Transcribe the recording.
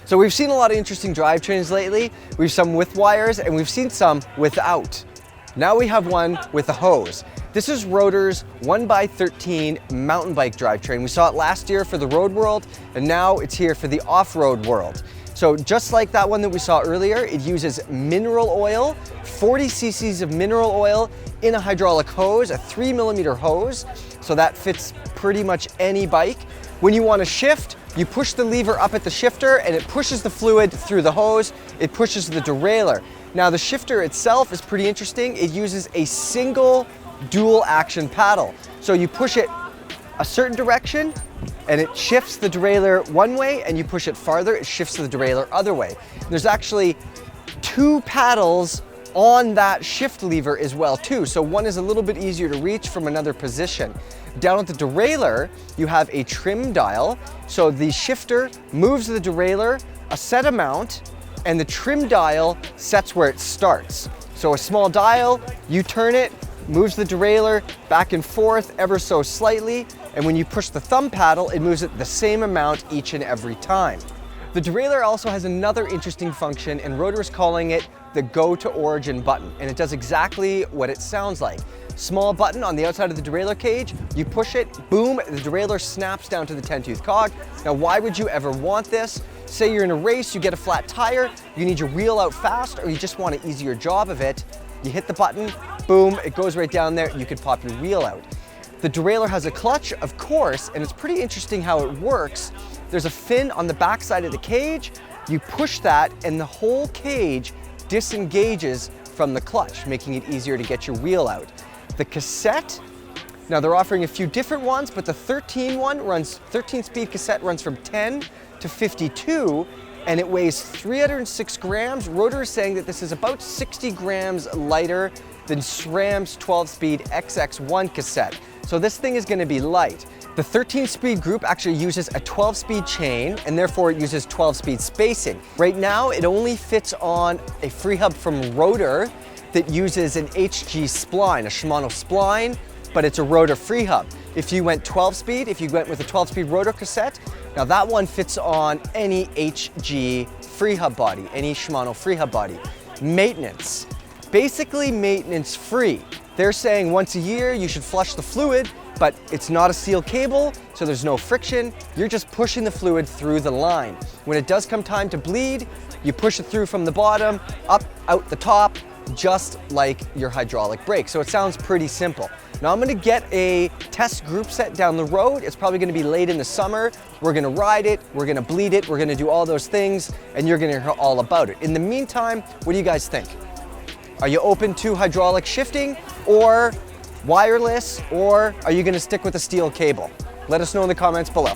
So we've seen a lot of interesting drivetrains lately. We've some with wires and we've seen some without. Now we have one with a hose. This is Rotor's 1x13 mountain bike drivetrain. We saw it last year for the road world, and now it's here for the off-road world. So just like that one that we saw earlier, it uses mineral oil, 40 cc's of mineral oil in a hydraulic hose, a 3mm hose. So that fits pretty much any bike. When you want to shift, you push the lever up at the shifter and it pushes the fluid through the hose. It pushes the derailleur. Now the shifter itself is pretty interesting. It uses a single dual action paddle. So you push it a certain direction and it shifts the derailleur one way, and you push it farther, it shifts the derailleur other way. There's actually 2 paddles on that shift lever as well too. So one is a little bit easier to reach from another position. Down at the derailleur, you have a trim dial. So the shifter moves the derailleur a set amount and the trim dial sets where it starts. So a small dial, you turn it, moves the derailleur back and forth ever so slightly, and when you push the thumb paddle, it moves it the same amount each and every time. The derailleur also has another interesting function, and Rotor is calling it the go to origin button, and it does exactly what it sounds like. Small button on the outside of the derailleur cage, you push it, boom, the derailleur snaps down to the 10-tooth cog. Now why would you ever want this? Say you're in a race, you get a flat tire, you need your wheel out fast, or you just want an easier job of it. You hit the button, boom, it goes right down there, you can pop your wheel out. The derailleur has a clutch, of course, and it's pretty interesting how it works. There's a fin on the back side of the cage, you push that and the whole cage disengages from the clutch, making it easier to get your wheel out. The cassette, now they're offering a few different ones, but the 13-speed cassette runs from 10 to 52, and it weighs 306 grams. Rotor is saying that this is about 60 grams lighter than SRAM's 12-speed XX1 cassette. So this thing is going to be light. The 13-speed group actually uses a 12-speed chain, and therefore it uses 12-speed spacing. Right now, it only fits on a free hub from Rotor that uses an HG spline, a Shimano spline, but it's a Rotor free hub. If you went 12-speed, if you went with a 12-speed Rotor cassette, now that one fits on any HG free hub body, any Shimano free hub body. Maintenance, basically maintenance free. They're saying once a year you should flush the fluid, but it's not a steel cable, so there's no friction. You're just pushing the fluid through the line. When it does come time to bleed, you push it through from the bottom, up, out the top, just like your hydraulic brake. So it sounds pretty simple. Now I'm gonna get a test group set down the road. It's probably gonna be late in the summer. We're gonna ride it, we're gonna bleed it, we're gonna do all those things, and you're gonna hear all about it. In the meantime, what do you guys think? Are you open to hydraulic shifting or wireless, or are you gonna stick with a steel cable? Let us know in the comments below.